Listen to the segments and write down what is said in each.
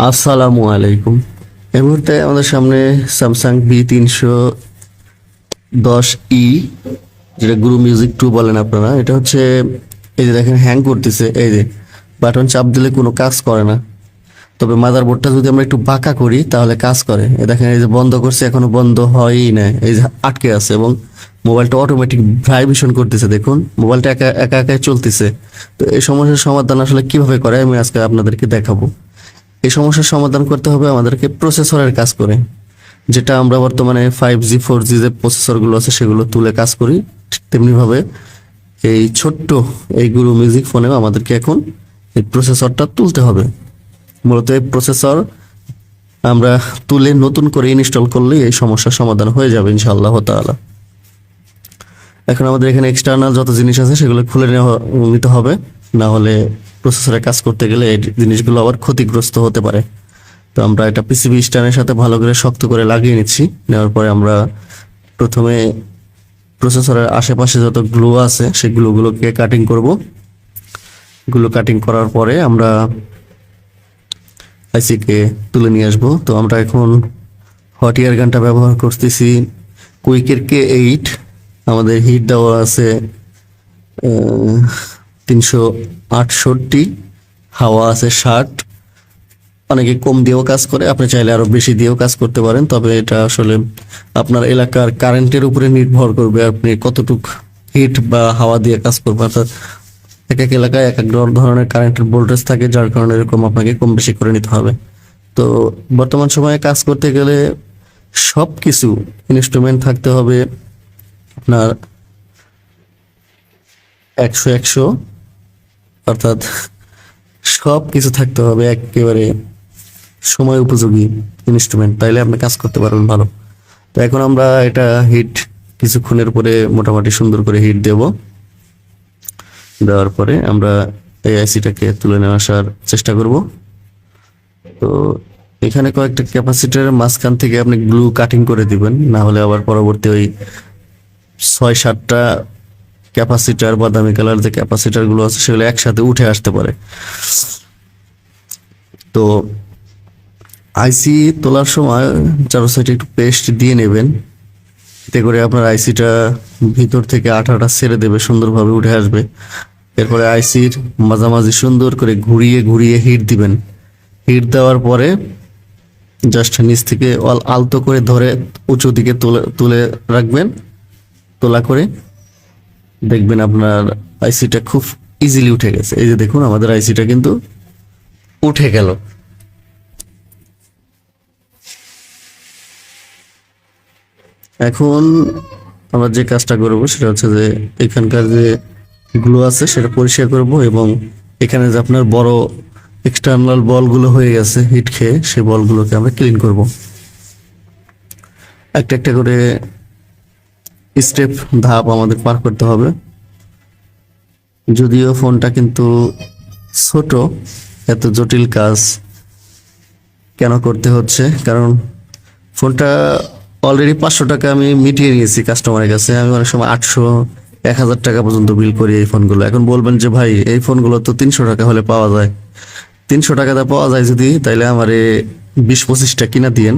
আসসালামু আলাইকুম। এই মুহূর্তে আমাদের সামনে স্যামসাং B310E, যেটা গুরু মিউজিক 2 বলেন আপনারা। এটা হচ্ছে, এই যে দেখেন হ্যাং করতেছে, এই যে বাটন চাপ দিলে কোনো কাজ করে না। তবে মাদারবোর্ডটা যদি আমরা একটু বাঁকা করি তাহলে কাজ করে। এই দেখেন, এই যে বন্ধ করছে, এখনো বন্ধ হয়ই না, এই যে আটকে আছে। এবং মোবাইলটা অটোমেটিক ভাইব্রেশন করতেছে, দেখুন মোবাইলটা একা একা একাই চলতেছে। তো এই সমস্যার সমাধান আসলে কিভাবে করে আমি আজকে আপনাদেরকে দেখাবো। এই সমস্যার সমাধান করতে হবে আমাদেরকে প্রসেসরের কাজ করে, যেটা আমরা বর্তমানে 5G 4G যে প্রসেসরগুলো আছে সেগুলো তুলে কাজ করি। তেমনিভাবে এই ছোট্ট এই গুরু মিউজিক ফোনেও আমাদেরকে এখন এই প্রসেসরটা তুলতে হবে। মূলত এই প্রসেসর আমরা তুলে নতুন করে ইনস্টল করলে এই সমস্যার সমাধান হয়ে যাবে ইনশাআল্লাহ তাআলা। এখন আমাদের এখানে এক্সটার্নাল যত জিনিস আছে সেগুলো খুলে নিতে হবে, না হলে প্রসেসরে কাজ করতে গেলে এই জিনিসগুলো আবার ক্ষতিগ্রস্ত হতে পারে। তো আমরা এটা পিসিবি স্ট্যান্ডের সাথে ভালো করে শক্ত করে লাগিয়ে নিচ্ছি। নেওয়ার পরে আমরা প্রথমে প্রসেসরের আশেপাশে যত গ্লু আছে সেই গ্লুগুলোকে কাটিং করব। গ্লু কাটিং করার পরে আমরা আইসিকে তুলে নিয়ে আসবো। তো আমরা এখন হট এয়ার গানটা ব্যবহার করতেছি, কুইকের K8। আমাদের হিট দেওয়া আছে 368, হাওয়া আছে 60। অনেকে কম দিয়েও কাজ করে, আপনি চাইলে আরো বেশি দিয়েও কাজ করতে পারেন। তবে এটা আসলে আপনার এলাকার কারেন্টের উপরে নির্ভর করবে, আপনি কতটুক হিট বা হাওয়া দিয়ে কাজ করবেন। অর্থাৎ এক এক এলাকায় এক এক ধরনের কারেন্টের ভোল্টেজ থাকে, যার কারণে এরকম আপনাকে কম বেশি করে নিতে হবে। তো বর্তমান সময়ে কাজ করতে গেলে সব কিছু ইনস্ট্রুমেন্ট থাকতে হবে আপনার 100 অর্থাৎ সব কিছু থাকতে হবে একেবারে সময় উপযোগী ইনস্ট্রুমেন্ট, তাইলে আপনি কাজ করতে পারবেন ভালো। তো এখন আমরা এটা হিট কিছুক্ষণের পরে মোটামুটি সুন্দর করে হিট দেব। দেওয়ার পরে আমরা এই আইসিটাকে তুলে নিয়ে আসার চেষ্টা করব। তো এখানে কয়েকটা ক্যাপাসিটরের মাঝখান থেকে আপনি গ্লু কাটিং করে দিবেন, না হলে আবার পরবর্তী ওই 6-7টা ক্যাপাসিটার, বাদামি কালার যে ক্যাপাসিটার গুলো আছে সেগুলো একসাথে উঠে আসতে পারে। তো আইসি তোলার সময় চারো সাইডে একটু পেস্ট দিয়ে নেবেন, এতে করে আপনার আইসিটা ভিতর থেকে আঠাটা ছেড়ে দেবে, সুন্দরভাবে উঠে আসবে। এরপরে আইসির মাঝামাঝি সুন্দর করে ঘুরিয়ে ঘুরিয়ে হিট দিবেন। হিট দেওয়ার পরে জাস্ট নিচ থেকে আলতো করে ধরে উঁচু দিকে তুলে তুলে রাখবেন। তোলা করে দেখবেন আপনার আইসিটা খুব ইজিলি উঠে গেছে। এই যে দেখুন আমাদের আইসিটা কিন্তু উঠে গেল। এখন আমরা যে কাজটা করব সেটা হচ্ছে যে এখানকার যে গ্লু আছে সেটা পরিষ্কার করব, এবং এখানে যে আপনার বড় এক্সটার্নাল বলগুলো হয়ে গেছে হিট খেয়ে, সেই বলগুলোকে আমরা ক্লিন করব। একটা একটা করে স্টেপ ধাপ আমাদের পার করতে হবে। যদিও ফোনটা কিন্তু ছোট, এত জটিল কাজ কেন করতে হচ্ছে, কারণ ফোনটা অলরেডি 500 টাকা আমি মিটিয়ে নিয়েছি কাস্টমারের কাছে। আমি অনেক সময় 800-1000 টাকা পর্যন্ত বিল করি এই ফোনগুলো। এখন বলবেন যে ভাই এই ফোনগুলো তো 300 টাকা হলে পাওয়া যায়। 300 টাকাতে পাওয়া যায় যদি, তাইলে আমার 20-25টা কিনা দিয়েন।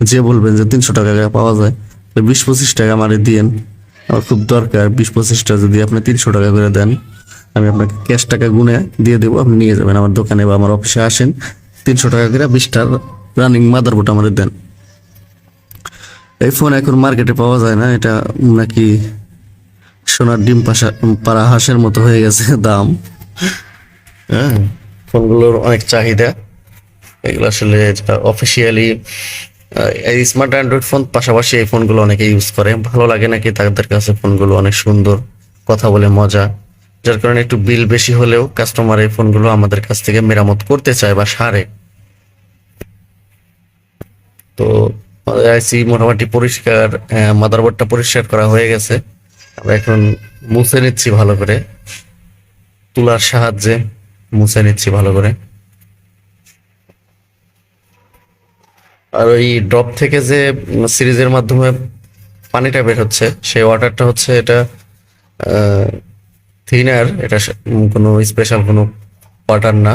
যে বলবেন যে 300 টাকা পাওয়া যায়, 20-25 টাকা আমারে দিয়েন, আমার খুব দরকার। 20-25টা যদি আপনি 300 টাকা করে দেন, আমি আপনাকে ক্যাশ টাকা গুনে দিয়ে দেবো, আপনি নিয়ে যাবেন আমার দোকানে বা আমার অফিসে আসেন। 300 টাকা করে 20টার রানিং মাদারবোর্ড আমাদের দেন। এই ফোন এখন মার্কেটে পাওয়া যায় না, এটা নাকি সোনার ডিম পাড়া হাঁসের মতো হয়ে গেছে দাম। হ্যাঁ, ফোনগুলোর অনেক চাহিদা। এগুলো আসলে অফিসিয়ালি এই স্মার্ট অ্যান্ড্রয়েড ফোন পাশাপাশি এই ফোনগুলো অনেকে ইউজ করে, ভালো লাগে নাকি তাদের কাছে ফোনগুলো অনেক সুন্দর, কথা বলে মজা, যার কারণে একটু বিল বেশি হলেও কাস্টমার এই ফোনগুলো আমাদের কাছ থেকে মেরামত করতে চায় বা সারে। তো আইসি মোটামুটি পরিষ্কার, মাদারবোর্ডটা পরিষ্কার করা হয়ে গেছে। আমরা এখন মুছে নিচ্ছি ভালো করে, তুলার সাহায্যে মুছে নিচ্ছি ভালো করে। আর ওই ড্রপ থেকে যে সিরিজের মাধ্যমে পানিটা বের হচ্ছে সেই ওয়াটারটা হচ্ছে এটা থিনার, এটা কোনো স্পেশাল কোনো ওয়াটার না।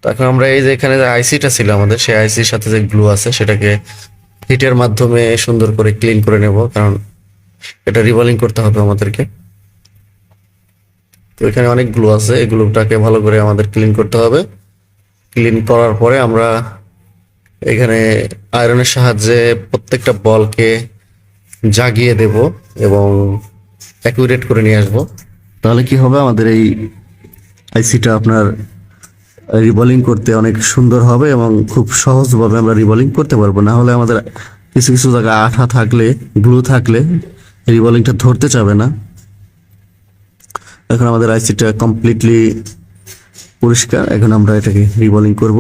তো এখন আমরা এই যে এখানে যে আইসিটা ছিল আমাদের, সেই আইসির সাথে যে গ্লু আছে সেটাকে হিটের মাধ্যমে সুন্দর করে ক্লিন করে নেব, কারণ এটা রিবলিং করতে হবে আমাদেরকে। তো এখানে অনেক গ্লু আছে, এই গ্লুটাকে ভালো করে আমাদের ক্লিন করতে হবে। ক্লিন করার পরে আমরা এখানে আয়রনের সাহায্যে প্রত্যেকটা বলকে জাগিয়ে দেব এবং অ্যাকুরেট করে নিয়ে আসবো। তাহলে কি হবে, আমাদের এই আইসিটা আপনার রিবলিং করতে অনেক সুন্দর হবে এবং খুব সহজভাবে আমরা রিবলিং করতে পারবো। না হলে আমাদের কিছু কিছু জায়গায় আঠা থাকলে, গ্লু থাকলে রিবলিংটা ধরতে চাবে না। এখন আমাদের আইসিটা কমপ্লিটলি পরিষ্কার। এখন আমরা এটাকে রিবলিং করব,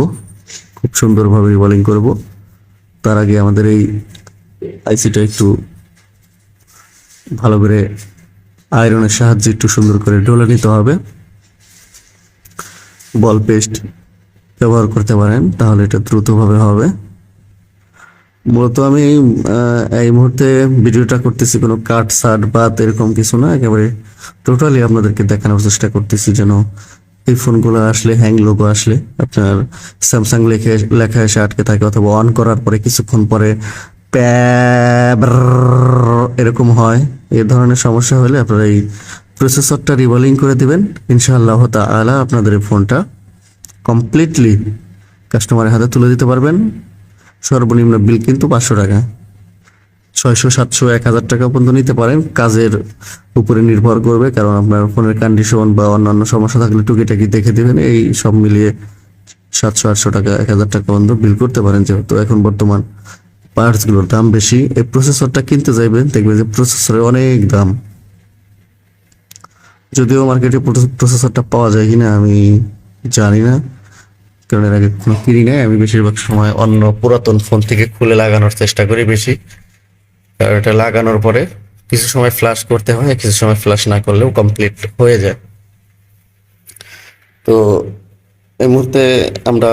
খুব সুন্দরভাবে রিবলিং করব। তার আগে আমাদের এই আইসিটা একটু ভালো করে আয়রনের সাহায্যে একটু সুন্দর করে ডলে নিতে হবে। বল পেস্ট ব্যবহার করতে পারেন, তাহলে এটা দ্রুতভাবে হবে। মূলত আমি এই মুহূর্তে ভিডিওটা করতেছি কোনো কাট সাট বা এরকম কিছু না, একেবারে টোটালি আপনাদেরকে দেখানোর চেষ্টা করতেছি যেন এই ফোনগুলো আসলে হ্যাং লোগো আসলে আপনার স্যামসাং লেখা এসে আটকে থাকে, অথবা অন করার পরে কিছুক্ষণ পরে প্যাব এরকম হয়। এই ধরনের সমস্যা হলে আপনারা এই প্রসেসরটা রিবলিং করে দিবেন, ইনশাআল্লাহ তাআলা আপনাদের এই ফোনটা কমপ্লিটলি কাস্টমারের হাতে তুলে দিতে পারবেন। সর্বনিম্ন বিল কিন্তু 500 টাকা, 600, 700, 1000 টাকা পর্যন্ত নিতে পারেন। কাজের উপরে নির্ভর করবে, কারণ আপনার ফোনের কন্ডিশন বা অন্যান্য সমস্যা থাকলে টুকিটাকি দেখে দিবেন। এই সব মিলিয়ে 700, 800 টাকা, 1000 টাকা পর্যন্ত বিল করতে পারেন। যেহেতু এখন বর্তমান পার্টসগুলোর দাম বেশি, এই প্রসেসরটা কিনতে যাইবেন দেখবেন যে প্রসেসরের অনেক দাম। যদিও মার্কেটে প্রসেসরটা পাওয়া যায় কিনা আমি জানি না, কারণ এর আগে কোনো কিনি নাই। আমি বেশিরভাগ সময় অন্য পুরাতন ফোন থেকে খুলে লাগানোর চেষ্টা করি বেশি, কারণ এটা লাগানোর পরে কিছু সময় ফ্ল্যাশ করতে হয়, কিছু সময় ফ্ল্যাশ না করলেও কমপ্লিট হয়ে যায়। তো এই মুহূর্তে আমরা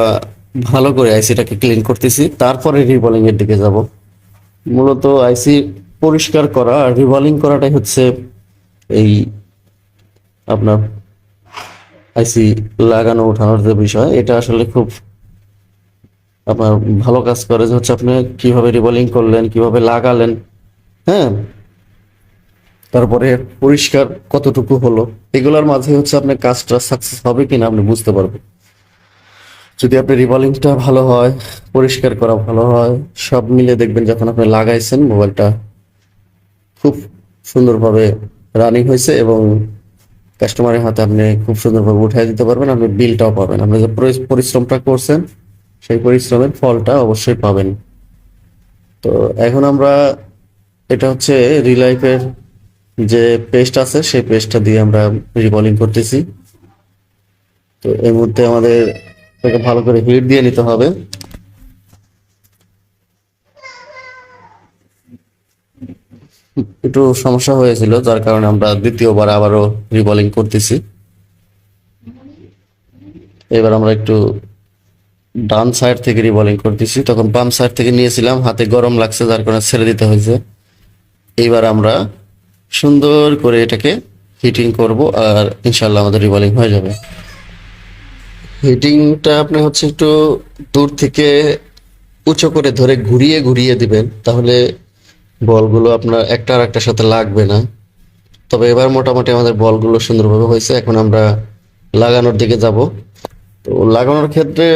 ভালো করে আইসিটাকে ক্লিন করতেছি, তারপরে রিবলিং এর দিকে যাব। মূলত আইসি পরিষ্কার করা আর রিবলিং করাটাই হচ্ছে এই আপনার আইসি লাগানো ওঠানোর যে বিষয়, এটা আসলে খুব আপনার ভালো কাজ করে। যে হচ্ছে আপনি কিভাবে রিবলিং করলেন, কিভাবে লাগালেন, হ্যাঁ, তারপরে পরিষ্কার কতটুকু হলো, এগুলোর মাঝে হচ্ছে আপনার কাজটা সাকসেস হবে কিনা আপনি বুঝতে পারবেন। যদি আপনি রিবলিংটা ভালো হয়, পরিষ্কার করা ভালো হয়, সব মিলে দেখবেন যখন আপনি লাগাইছেন মোবাইলটা খুব সুন্দরভাবে রানিং হয়েছে এবং কাস্টমারের হাতে আপনি খুব সুন্দরভাবে উঠাই দিতে পারবেন। আপনি বিলটাও পাবেন, আপনি যে পরিশ্রমটা করছেন সেই পরিশ্রমের ফলটা অবশ্যই পাবেন। তো এখন আমরা এটা হচ্ছে রিলাইফের যে পেস্ট আছে সেই পেস্টটা দিয়ে আমরা রিবলিং করতেছি। তো এই মুহূর্তে আমাদের এটাকে ভালো করে হিট দিয়ে নিতে হবে। একটু সমস্যা হয়েছিল, যার কারণে আমরা দ্বিতীয়বার আবারও রিবলিং করতেছি। এবার আমরা একটু ডান সাইড থেকে রিবলিং করতেছি, তখন বাম সাইড থেকে নিয়েছিলাম, হাতে গরম লাগছে যার কারণে ছেড়ে দিতে হয়েছে। এইবার আমরা সুন্দর করে এটাকে হিটিং করব আর ইনশাল্লাহ আমাদের রিবলিং হয়ে যাবে। হিটিংটা আপনি হচ্ছে একটু দূর থেকে উঁচু করে ধরে ঘুরিয়ে ঘুরিয়ে দিবেন, তাহলে বলগুলো আপনার একটা আর একটার সাথে লাগবে না। তবে এবার মোটামুটি আমাদের বলগুলো সুন্দরভাবে হয়েছে। এখন আমরা লাগানোর দিকে যাব। তো লাগানোর ক্ষেত্রে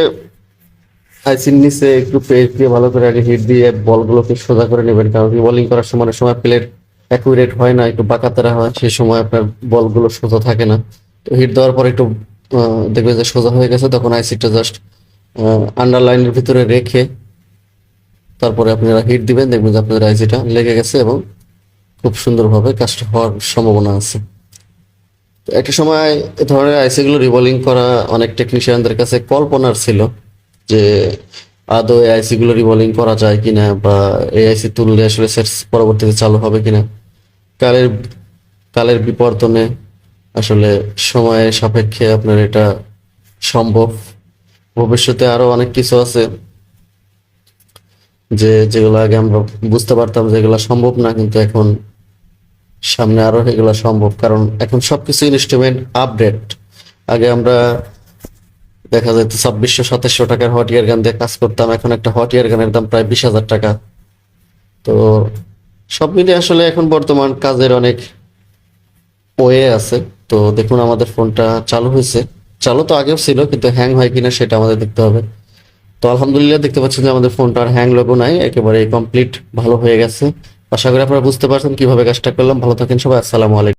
আইসির নিচে একটু পেস্ট দিয়ে ভালো করে আগে হিট দিয়ে বলগুলোকে সোজা করে নেবেন, কারণ রিবলিং করার সময় অনেক সময় প্লেট অ্যাকুরেট হয় না, একটু বাঁকাতেরা হয়, সেই সময় আপনার বলগুলো সোজা থাকে না। তো হিট দেওয়ার পর একটু দেখবেন যে সোজা হয়ে গেছে, তখন আইসিটা জাস্ট আন্ডারলাইনের ভিতরে রেখে তারপরে আপনারা হিট দিবেন, দেখবেন যে আপনাদের আইসিটা লেগে গেছে এবং খুব সুন্দরভাবে কাজটা হওয়ার সম্ভাবনা আছে। তো একটা সময় এ ধরনের আইসিগুলো রিবলিং করা অনেক টেকনিশিয়ানদের কাছে কল্পনার ছিল যে আদৌ এই আইসিগুলো রিবলিং করা যায় কিনা, বা এই আইসি তুললে আসলে সেট পরবর্তীতে চালু হবে কিনা। কালের কালের বিবর্তনে আসলে সময়ের সাপেক্ষে আপনার এটা সম্ভব। ভবিষ্যতে আরো অনেক কিছু আছে যেগুলো আগে আমরা বুঝতে পারতাম যে এগুলো সম্ভব না, কিন্তু এখন সামনে আরো এগুলো সম্ভব, কারণ এখন সবকিছু ইনস্ট্রুমেন্ট আপডেট। আগে আমরা দেখা যায় 2600-2700 টাকার হট ইয়ার গান দিয়ে কাজ করতাম, এখন একটা হট ইয়ার গানের দাম প্রায় 20,000 টাকা। তো সব মিলে আসলে এখন বর্তমান কাজের অনেক ওয়ে আছে। তো দেখুন আমাদের ফোনটা চালু হয়েছে, চালু তো আগেও ছিল কিন্তু হ্যাং হয় কিনা সেটা আমাদের দেখতে হবে। তো আলহামদুলিল্লাহ দেখতে পাচ্ছেন যে আমাদের ফোনটা আর হ্যাং লোগো নাই, একেবারে কমপ্লিট ভালো হয়ে গেছে। আশা করি আপনারা বুঝতে পারছেন কিভাবে কাজটা করলাম। ভালো থাকেন সবাই, আসসালামু আলাইকুম।